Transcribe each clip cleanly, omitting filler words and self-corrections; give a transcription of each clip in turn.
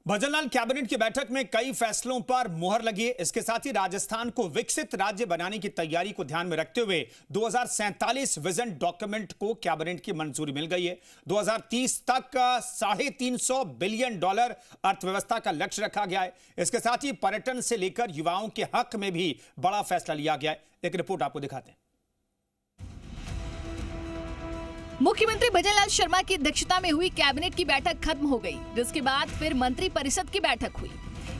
Bhajanlal cabinet की बैठक में कई फैसलों पर मुहर लगी है। इसके साथ ही राजस्थान को विकसित राज्य बनाने की तैयारी को ध्यान में रखते हुए 2047 विजन डॉक्यूमेंट को कैबिनेट की मंजूरी मिल गई है। 2030 तक $350 बिलियन अर्थव्यवस्था का लक्ष्य रखा गया है। इसके साथ ही पर्यटन से लेकर युवाओं के हक में भी बड़ा फैसला लिया गया है। एक रिपोर्ट आपको दिखाते हैं। मुख्यमंत्री भजनलाल शर्मा की अध्यक्षता में हुई कैबिनेट की बैठक खत्म हो गई, जिसके बाद फिर मंत्री परिषद की बैठक हुई।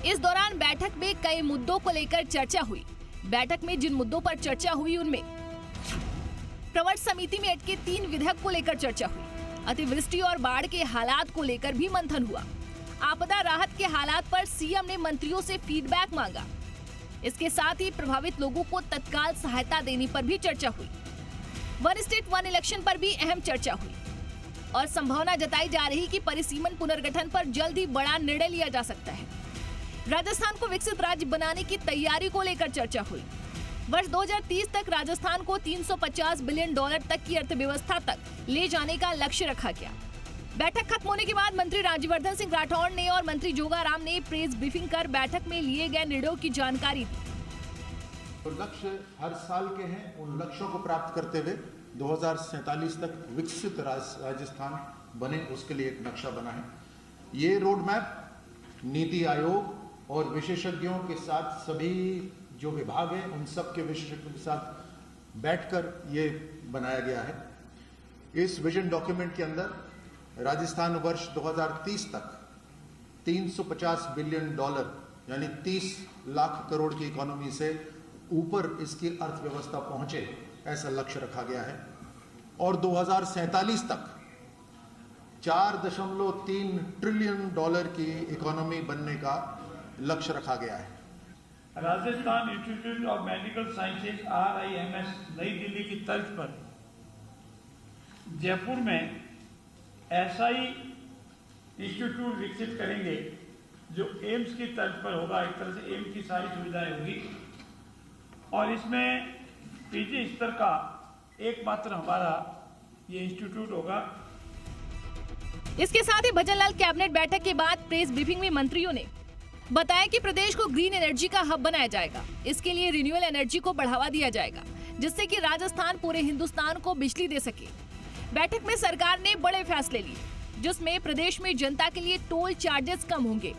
इस दौरान बैठक में कई मुद्दों को लेकर चर्चा हुई। बैठक में जिन मुद्दों पर चर्चा हुई उनमें प्रवर समिति में अटके 3 विधेयक को लेकर चर्चा हुई। अतिवृष्टि और बाढ़ के हालात को लेकर भी मंथन हुआ। आपदा राहत के हालात पर सीएम ने मंत्रियों से फीडबैक मांगा। इसके साथ ही प्रभावित लोगों को तत्काल सहायता देने पर भी चर्चा हुई। वन स्टेट वन इलेक्शन पर भी अहम चर्चा हुई और संभावना जताई जा रही कि परिसीमन पुनर्गठन पर जल्द ही बड़ा निर्णय लिया जा सकता है। राजस्थान को विकसित राज्य बनाने की तैयारी को लेकर चर्चा हुई। वर्ष 2030 तक राजस्थान को $350 बिलियन तक की अर्थव्यवस्था तक ले जाने का लक्ष्य रखा गया। बैठक खत्म होने के बाद मंत्री राज्यवर्धन सिंह राठौड़ ने और मंत्री जोगाराम ने प्रेस ब्रीफिंग कर बैठक में लिए गए निर्णयों की जानकारी दी। तो लक्ष्य हर साल के हैं, उन लक्ष्यों को प्राप्त करते हुए 2047 तक विकसित राजस्थान बने, उसके लिए एक नक्शा बना है। ये रोड मैप नीति आयोग और विशेषज्ञों के साथ सभी जो विभाग हैं उन सब के विशेषज्ञों के साथ बैठकर ये बनाया गया है। इस विजन डॉक्यूमेंट के अंदर राजस्थान वर्ष 2030 तक $350 बिलियन यानी 30 लाख करोड़ की इकोनॉमी से ऊपर इसकी अर्थव्यवस्था पहुंचे, ऐसा लक्ष्य रखा गया है। और 2047 तक $4.3 ट्रिलियन की इकोनॉमी बनने का लक्ष्य रखा गया है। Rajasthan institute of medical sciences RIMS नई दिल्ली की तर्ज पर जयपुर में ऐसा ही इंस्टीट्यूट विकसित करेंगे जो एम्स की तर्ज पर होगा। एक तरह से एम्स की सारी सुविधाएं होगी और इसमें पीजी स्तर का एकमात्र हमारा ये इंस्टीट्यूट होगा। इसके साथ ही भजनलाल कैबिनेट बैठक के बाद प्रेस ब्रीफिंग में मंत्रियों ने बताया कि प्रदेश को ग्रीन एनर्जी का हब बनाया जाएगा। इसके लिए रिन्यूएबल एनर्जी को बढ़ावा दिया जाएगा, जिससे कि राजस्थान पूरे हिंदुस्तान को बिजली दे सके। बैठक में सरकार ने बड़े फैसले लिए, जिसमें प्रदेश में जनता के लिए टोल चार्जेस कम होंगे।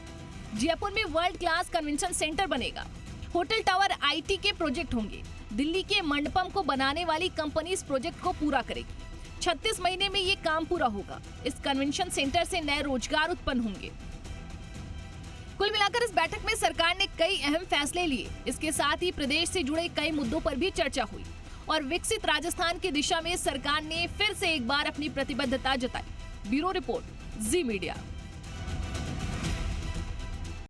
जयपुर में वर्ल्ड क्लास कन्वेंशन सेंटर बनेगा। होटल टावर IT के प्रोजेक्ट होंगे। दिल्ली के मंडपम को बनाने वाली कंपनी इस प्रोजेक्ट को पूरा करेगी। 36 महीने में ये काम पूरा होगा। इस कन्वेंशन सेंटर से नए रोजगार उत्पन्न होंगे। कुल मिलाकर इस बैठक में सरकार ने कई अहम फैसले लिए। इसके साथ ही प्रदेश से जुड़े कई मुद्दों पर भी चर्चा हुई और विकसित राजस्थान की दिशा में सरकार ने फिर से एक बार अपनी प्रतिबद्धता जताई। ब्यूरो रिपोर्ट, जी मीडिया।